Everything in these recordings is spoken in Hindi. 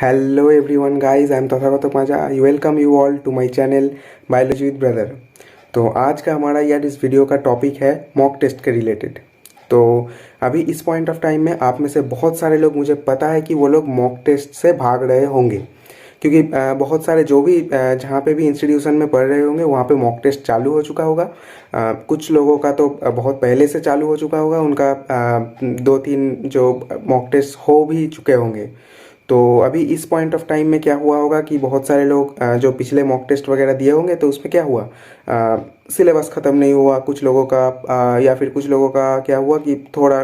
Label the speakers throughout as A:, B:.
A: Hello everyone guys, I am Tathagata Maaza. I welcome you all to my channel Biology with Brother। तो आज का हमारा यार इस वीडियो का टॉपिक है मॉक टेस्ट के रिलेटेड। तो अभी इस पॉइंट ऑफ टाइम में आप में से बहुत सारे लोग, मुझे पता है कि वो लोग मॉक टेस्ट से भाग रहे होंगे, क्योंकि बहुत सारे जो भी जहाँ पे भी इंस्टीट्यूशन में पढ़ रहे होंगे वहाँ पे मॉक टेस्ट चालू हो चुका होगा। कुछ लोगों का तो बहुत पहले से चालू हो चुका होगा, उनका 2-3 जो मॉक टेस्ट हो भी चुके होंगे। तो अभी इस पॉइंट ऑफ टाइम में क्या हुआ होगा कि बहुत सारे लोग जो पिछले मॉक टेस्ट वगैरह दिए होंगे, तो उसमें क्या हुआ, सिलेबस ख़त्म नहीं हुआ कुछ लोगों का, या फिर कुछ लोगों का क्या हुआ कि थोड़ा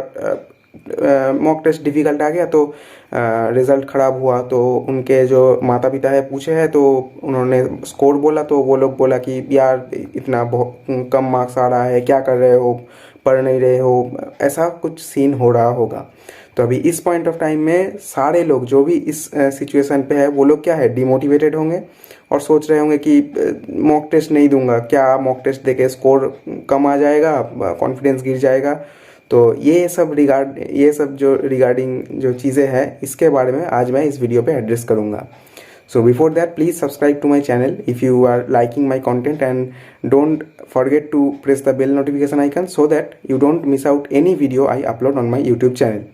A: मॉक टेस्ट डिफ़िकल्ट आ गया, तो रिज़ल्ट ख़राब हुआ। तो उनके जो माता पिता है पूछे हैं, तो उन्होंने स्कोर बोला, तो वो लोग बोला कि यार इतना बहुत कम मार्क्स आ रहा है, क्या कर रहे हो, पढ़ नहीं रहे हो, ऐसा कुछ सीन हो रहा होगा। तो अभी इस पॉइंट ऑफ टाइम में सारे लोग जो भी इस सिचुएशन पे है, वो लोग क्या है, डिमोटिवेटेड होंगे और सोच रहे होंगे कि मॉक टेस्ट नहीं दूंगा, क्या मॉक टेस्ट देके स्कोर कम आ जाएगा, कॉन्फिडेंस गिर जाएगा। तो ये सब जो रिगार्डिंग जो चीज़ें हैं, इसके बारे में आज मैं इस वीडियो पे एड्रेस करूँगा। So before that, please subscribe to my channel if you are liking my content, and don't forget to press the bell notification icon so that you don't miss out any video I upload on my YouTube channel.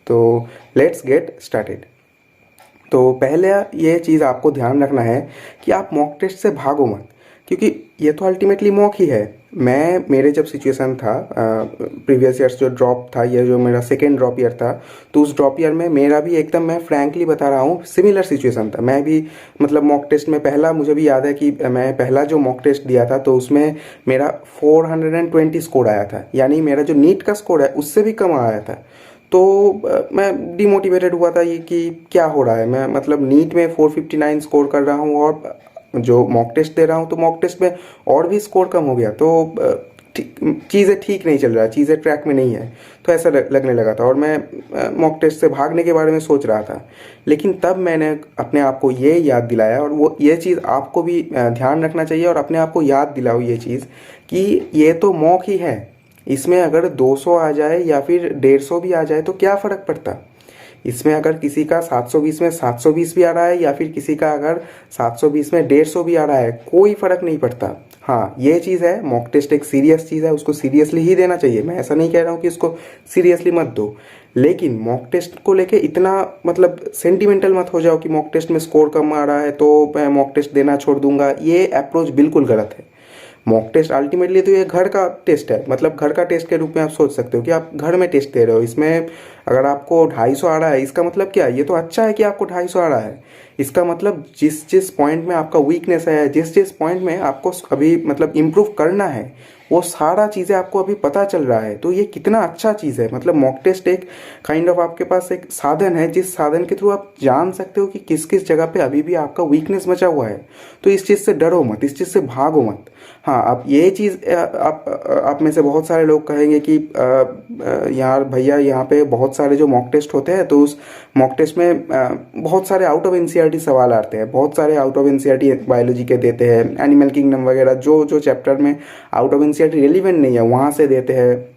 A: तो लेट्स गेट स्टार्टेड। तो पहले ये चीज़ आपको ध्यान रखना है कि आप मॉक टेस्ट से भागो मत, क्योंकि ये तो अल्टीमेटली मॉक ही है। मेरे जब सिचुएशन था, प्रीवियस ईयर्स जो ड्रॉप था, ये जो मेरा सेकेंड ड्रॉप ईयर था, तो उस ड्रॉप ईयर में मेरा भी एकदम, मैं फ्रैंकली बता रहा हूँ, सिमिलर सिचुएशन था। मैं भी मतलब मॉक टेस्ट में पहला, मुझे भी याद है कि मैं पहला जो मॉक टेस्ट दिया था, तो उसमें मेरा 420 स्कोर आया था, यानी मेरा जो नीट का स्कोर है उससे भी कम आया था। तो मैं डिमोटिवेटेड हुआ था ये कि क्या हो रहा है, मैं मतलब नीट में 459 स्कोर कर रहा हूँ और जो मॉक टेस्ट दे रहा हूँ तो मॉक टेस्ट में और भी स्कोर कम हो गया। तो चीज़ें ठीक नहीं चल रहा, चीज़ें ट्रैक में नहीं है, तो ऐसा लगने लगा था और मैं मॉक टेस्ट से भागने के बारे में सोच रहा था। लेकिन तब मैंने अपने आप को ये याद दिलाया, और वो ये चीज़ आपको भी ध्यान रखना चाहिए और अपने आप को याद दिलाओ ये चीज़ कि ये तो मॉक ही है, इसमें अगर 200 आ जाए या फिर 150 भी आ जाए तो क्या फ़र्क पड़ता। इसमें अगर किसी का 720 में 720 भी आ रहा है, या फिर किसी का अगर 720 में 150 भी आ रहा है, कोई फ़र्क नहीं पड़ता। हाँ, ये चीज़ है, मॉक टेस्ट एक सीरियस चीज़ है, उसको सीरियसली ही देना चाहिए। मैं ऐसा नहीं कह रहा हूँ कि इसको सीरियसली मत दो, लेकिन मॉक टेस्ट को लेके इतना मतलब सेंटिमेंटल मत हो जाओ कि मॉक टेस्ट में स्कोर कम आ रहा है तो मैं मॉक टेस्ट देना छोड़ दूंगा। ये अप्रोच बिल्कुल गलत है। मॉक टेस्ट अल्टीमेटली तो ये घर का टेस्ट है, मतलब घर का टेस्ट के रूप में आप सोच सकते हो कि आप घर में टेस्ट दे रहे हो। इसमें अगर आपको 250 आ रहा है, इसका मतलब क्या है, ये तो अच्छा है कि आपको 250 आ रहा है। इसका मतलब जिस जिस पॉइंट में आपका वीकनेस है, जिस जिस पॉइंट में आपको अभी मतलब इम्प्रूव करना है, वो सारा चीज़ें आपको अभी पता चल रहा है। तो ये कितना अच्छा चीज़ है। मतलब मॉक टेस्ट एक काइंड ऑफ आपके पास एक साधन है, जिस साधन के थ्रू आप जान सकते हो कि किस किस जगह पे अभी भी आपका वीकनेस बचा हुआ है। तो इस चीज़ से डरो मत, इस चीज़ से भागो मत। हाँ, अब ये चीज़ आप में से बहुत सारे लोग कहेंगे कि यार भैया, यहाँ पे बहुत सारे जो मॉक टेस्ट होते हैं, तो उस मॉक टेस्ट में बहुत सारे आउट ऑफ एनसीईआरटी सवाल आते हैं, बहुत सारे आउट ऑफ एनसीईआरटी बायोलॉजी के देते हैं, एनिमल किंगडम वगैरह जो चैप्टर में आउट ऑफ एनसीईआरटी रेलिवेंट नहीं है वहाँ से देते हैं,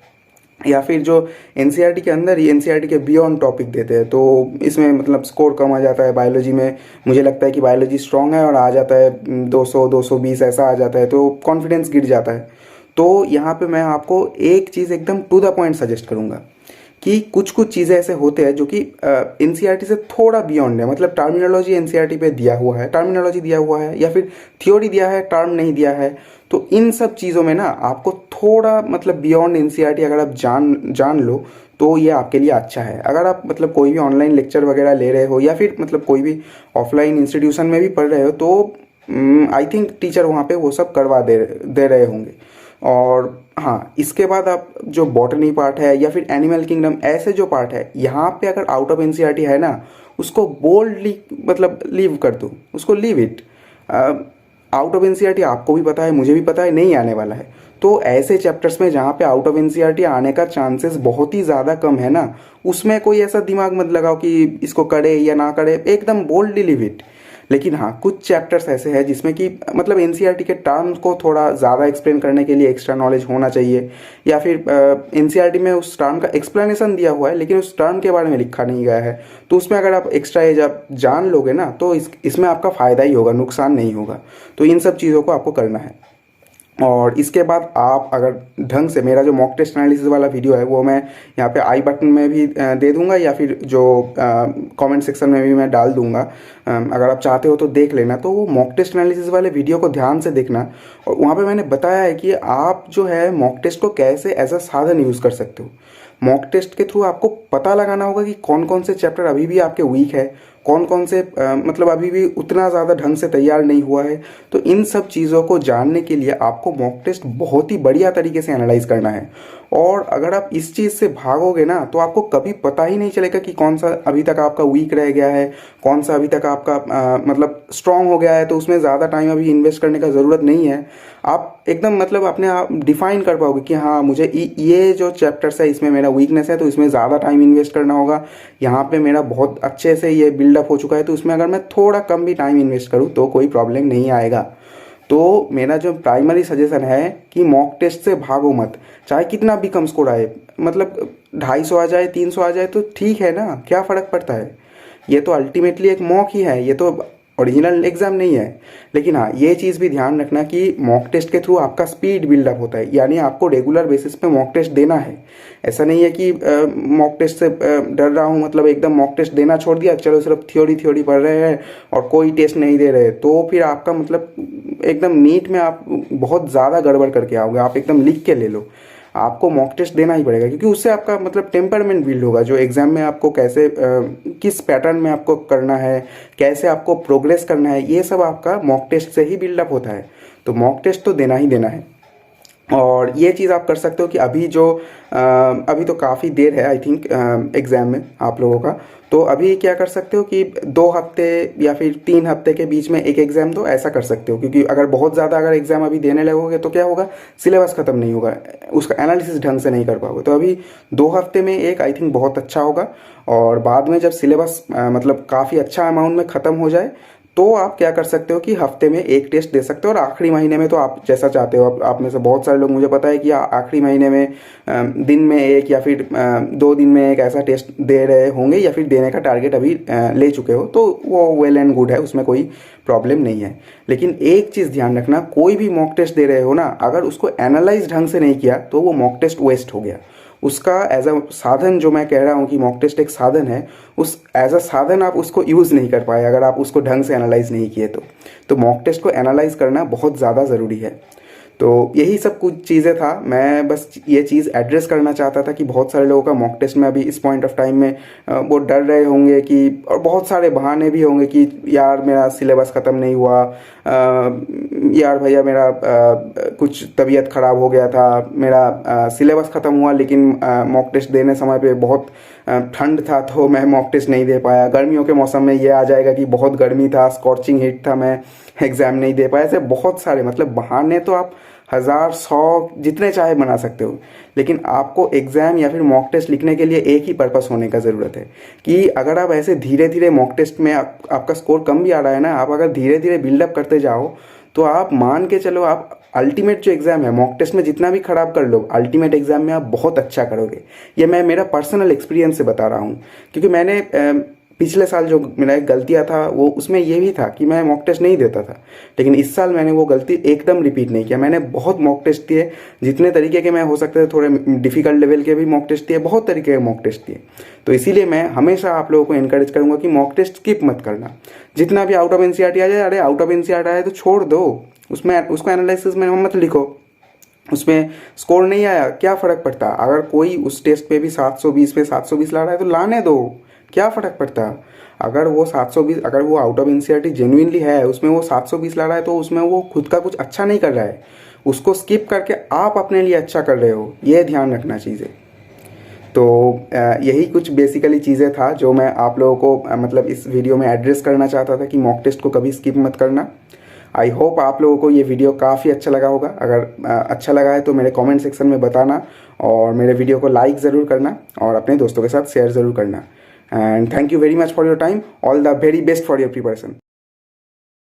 A: या फिर जो एनसीईआरटी के अंदर ही एनसीईआरटी के बियॉन्ड टॉपिक देते हैं। तो इसमें मतलब स्कोर कम आ जाता है बायोलॉजी में। मुझे लगता है कि बायोलॉजी स्ट्रांग है और आ जाता है 200-220 ऐसा आ जाता है, तो कॉन्फिडेंस गिर जाता है। तो यहाँ पे मैं आपको एक चीज़ एकदम टू द पॉइंट सजेस्ट करूँगा कि कुछ कुछ चीज़ें ऐसे होते हैं जो कि एनसीईआरटी से थोड़ा बियॉन्ड है। मतलब टर्मिनोलॉजी एनसीईआरटी पे दिया हुआ है, टर्मिनोलॉजी दिया हुआ है, या फिर थ्योरी दिया है, टर्म नहीं दिया है। तो इन सब चीज़ों में ना आपको थोड़ा मतलब बियॉन्ड एनसीईआरटी अगर आप जान लो, तो ये आपके लिए अच्छा है। अगर आप मतलब कोई भी ऑनलाइन लेक्चर वगैरह ले रहे हो, या फिर मतलब कोई भी ऑफलाइन इंस्टीट्यूशन में भी पढ़ रहे हो, तो आई थिंक टीचर वहाँ पे वो सब करवा दे रहे होंगे। और हाँ, इसके बाद आप जो बॉटनी पार्ट है या फिर एनिमल किंगडम, ऐसे जो पार्ट है, यहाँ पे अगर आउट ऑफ एनसीईआरटी है ना, उसको बोल्डली मतलब लीव कर दो, उसको leave it. Out of NCERT आपको भी पता है, मुझे भी पता है, नहीं आने वाला है। तो ऐसे चैप्टर्स में जहाँ पे आउट ऑफ एनसीईआरटी आने का चांसेस बहुत ही ज़्यादा कम है ना, उसमें कोई ऐसा दिमाग मत लगाओ कि इसको करे या ना करे, एकदम बोल्डली लीव इट। लेकिन हाँ, कुछ चैप्टर्स ऐसे हैं जिसमें कि मतलब एनसीईआरटी के टर्म्स को थोड़ा ज़्यादा एक्सप्लेन करने के लिए एक्स्ट्रा नॉलेज होना चाहिए, या फिर एनसीईआरटी में उस टर्म का एक्सप्लेनेशन दिया हुआ है लेकिन उस टर्म के बारे में लिखा नहीं गया है, तो उसमें अगर आप एक्स्ट्रा एज आप जान लोगे ना तो इसमें आपका फ़ायदा ही होगा, नुकसान नहीं होगा। तो इन सब चीज़ों को आपको करना है। और इसके बाद आप अगर ढंग से, मेरा जो मॉक टेस्ट एनालिसिस वाला वीडियो है वो मैं यहाँ पे आई बटन में भी दे दूंगा, या फिर जो कमेंट सेक्शन में भी मैं डाल दूंगा। अगर आप चाहते हो तो देख लेना। तो वो मॉक टेस्ट एनालिसिस वाले वीडियो को ध्यान से देखना, और वहाँ पे मैंने बताया है कि आप जो है मॉक टेस्ट को कैसे एज अ साधन यूज़ कर सकते हो। मॉक टेस्ट के थ्रू आपको पता लगाना होगा कि कौन कौन से चैप्टर अभी भी आपके वीक है, कौन कौन से मतलब अभी भी उतना ज़्यादा ढंग से तैयार नहीं हुआ है। तो इन सब चीज़ों को जानने के लिए आपको मॉक टेस्ट बहुत ही बढ़िया तरीके से एनालाइज करना है। और अगर आप इस चीज़ से भागोगे ना तो आपको कभी पता ही नहीं चलेगा कि कौन सा अभी तक आपका वीक रह गया है, कौन सा अभी तक आपका मतलब स्ट्रांग हो गया है, तो उसमें ज़्यादा टाइम अभी इन्वेस्ट करने का ज़रूरत नहीं है। आप एकदम मतलब अपने आप डिफाइन कर पाओगे कि हाँ, मुझे ये जो चैप्टर्स है इसमें मेरा वीकनेस है तो इसमें ज़्यादा टाइम इन्वेस्ट करना होगा। यहाँ पे मेरा बहुत अच्छे से ये बिल्डअप हो चुका है तो उसमें अगर मैं थोड़ा कम भी टाइम इन्वेस्ट करूँ तो कोई प्रॉब्लम नहीं आएगा। तो मेरा जो प्राइमरी सजेशन है कि मॉक टेस्ट से भागो मत, चाहे कितना भी कम स्कोर आए, मतलब 250 आ जाए, 300 आ जाए तो ठीक है ना, क्या फ़र्क पड़ता है। ये तो अल्टीमेटली एक मॉक ही है, ये तो ओरिजिनल एग्जाम नहीं है। लेकिन हाँ, ये चीज़ भी ध्यान रखना कि मॉक टेस्ट के थ्रू आपका स्पीड बिल्डअप होता है, यानी आपको रेगुलर बेसिस पे मॉक टेस्ट देना है। ऐसा नहीं है कि मॉक टेस्ट से डर रहा हूँ, मतलब एकदम मॉक टेस्ट देना छोड़ दिया, चलो सिर्फ थ्योरी पढ़ रहे हैं और कोई टेस्ट नहीं दे रहे, तो फिर आपका मतलब एकदम नीट में आप बहुत ज़्यादा गड़बड़ करके आओगे। आप एकदम लिख के ले लो, आपको मॉक टेस्ट देना ही पड़ेगा, क्योंकि उससे आपका मतलब टेम्परमेंट बिल्ड होगा, जो एग्जाम में आपको कैसे किस पैटर्न में आपको करना है, कैसे आपको प्रोग्रेस करना है, ये सब आपका मॉक टेस्ट से ही बिल्डअप होता है। तो मॉक टेस्ट तो देना ही देना है। और ये चीज़ आप कर सकते हो कि अभी तो काफ़ी देर है आई थिंक एग्ज़ाम में आप लोगों का, तो अभी क्या कर सकते हो कि 2 हफ्ते या फिर 3 हफ्ते के बीच में एक एग्ज़ाम दो, ऐसा कर सकते हो। क्योंकि अगर बहुत ज़्यादा अगर एग्ज़ाम अभी देने लगोगे तो क्या होगा, सिलेबस ख़त्म नहीं होगा, उसका एनालिसिस ढंग से नहीं कर पाओगे। तो अभी 2 हफ्ते में एक आई थिंक बहुत अच्छा होगा। और बाद में जब सिलेबस मतलब काफ़ी अच्छा अमाउंट में ख़त्म हो जाए तो आप क्या कर सकते हो कि हफ्ते में एक टेस्ट दे सकते हो, और आखिरी महीने में तो आप जैसा चाहते हो। आप में से बहुत सारे लोग, मुझे पता है कि आखिरी महीने में दिन में एक या फिर 2 दिन में एक ऐसा टेस्ट दे रहे होंगे, या फिर देने का टारगेट अभी ले चुके हो, तो वो वेल एंड गुड है, उसमें कोई प्रॉब्लम नहीं है। लेकिन एक चीज़ ध्यान रखना, कोई भी मॉक टेस्ट दे रहे हो ना, अगर उसको एनालाइज ढंग से नहीं किया तो वो मॉक टेस्ट वेस्ट हो गया। उसका एज अ साधन, जो मैं कह रहा हूँ कि मॉक टेस्ट एक साधन है, उस एज अ साधन आप उसको यूज़ नहीं कर पाए अगर आप उसको ढंग से एनालाइज नहीं किए तो मॉक टेस्ट को एनालाइज करना बहुत ज़्यादा ज़रूरी है। तो यही सब कुछ चीज़ें था, मैं बस ये चीज़ एड्रेस करना चाहता था कि बहुत सारे लोगों का मॉक टेस्ट में अभी इस पॉइंट ऑफ टाइम में वो डर रहे होंगे कि, और बहुत सारे बहाने भी होंगे कि यार मेरा सिलेबस ख़त्म नहीं हुआ, यार भैया मेरा कुछ तबीयत ख़राब हो गया था, मेरा सिलेबस ख़त्म हुआ लेकिन मॉक टेस्ट देने समय पे बहुत ठंड था तो मैं मॉक टेस्ट नहीं दे पाया। गर्मियों के मौसम में ये आ जाएगा कि बहुत गर्मी था, स्कॉर्चिंग हीट था, मैं एग्ज़ाम नहीं दे पाया। ऐसे बहुत सारे मतलब बहाने तो आप 1000 100 जितने चाहे बना सकते हो, लेकिन आपको एग्ज़ाम या फिर मॉक टेस्ट लिखने के लिए एक ही पर्पस होने का ज़रूरत है कि अगर आप ऐसे धीरे धीरे मॉक टेस्ट में आपका स्कोर कम भी आ रहा है ना, आप अगर धीरे धीरे बिल्डअप करते जाओ तो आप मान के चलो, आप अल्टीमेट जो एग्ज़ाम है मॉक टेस्ट में जितना भी खराब कर लो, अल्टीमेट एग्ज़ाम में आप बहुत अच्छा करोगे। ये मैं मेरा पर्सनल एक्सपीरियंस से बता रहा हूँ, क्योंकि मैंने पिछले साल जो मेरा एक गलतियाँ था वो उसमें ये भी था कि मैं मॉक टेस्ट नहीं देता था, लेकिन इस साल मैंने वो गलती एकदम रिपीट नहीं किया। मैंने बहुत मॉक टेस्ट दिए, जितने तरीके के मैं हो सकते थे, थोड़े डिफिकल्ट लेवल के भी मॉक टेस्ट दिए, बहुत तरीके के मॉक टेस्ट दिए। तो इसीलिए मैं हमेशा आप लोगों को इनकरेज करूँगा कि मॉक टेस्ट स्किप मत करना। जितना भी आउट ऑफ एनसीईआरटी आ जाए, अरे आउट ऑफ एनसीईआरटी आया तो छोड़ दो, उसमें उसको एनालिसिस में मत लिखो। उसमें स्कोर नहीं आया, क्या फ़र्क पड़ता। अगर कोई उस टेस्ट पे भी 720 पे 720 ला रहा है तो लाने दो, क्या फ़र्क पड़ता। अगर वो 720, अगर वो आउट ऑफ एनसीईआरटी जेन्युइनली है, उसमें वो 720 ला रहा है तो उसमें वो खुद का कुछ अच्छा नहीं कर रहा है, उसको स्किप करके आप अपने लिए अच्छा कर रहे हो, ये ध्यान रखना चीज़ें। तो यही कुछ बेसिकली चीज़ें था जो मैं आप लोगों को मतलब इस वीडियो में एड्रेस करना चाहता था कि मॉक टेस्ट को कभी स्किप मत करना। आई होप आप लोगों को ये वीडियो काफ़ी अच्छा लगा होगा। अगर अच्छा लगा है तो मेरे कमेंट सेक्शन में बताना, और मेरे वीडियो को लाइक ज़रूर करना और अपने दोस्तों के साथ शेयर ज़रूर करना। And thank you very much for your time. All the very best for your preparation.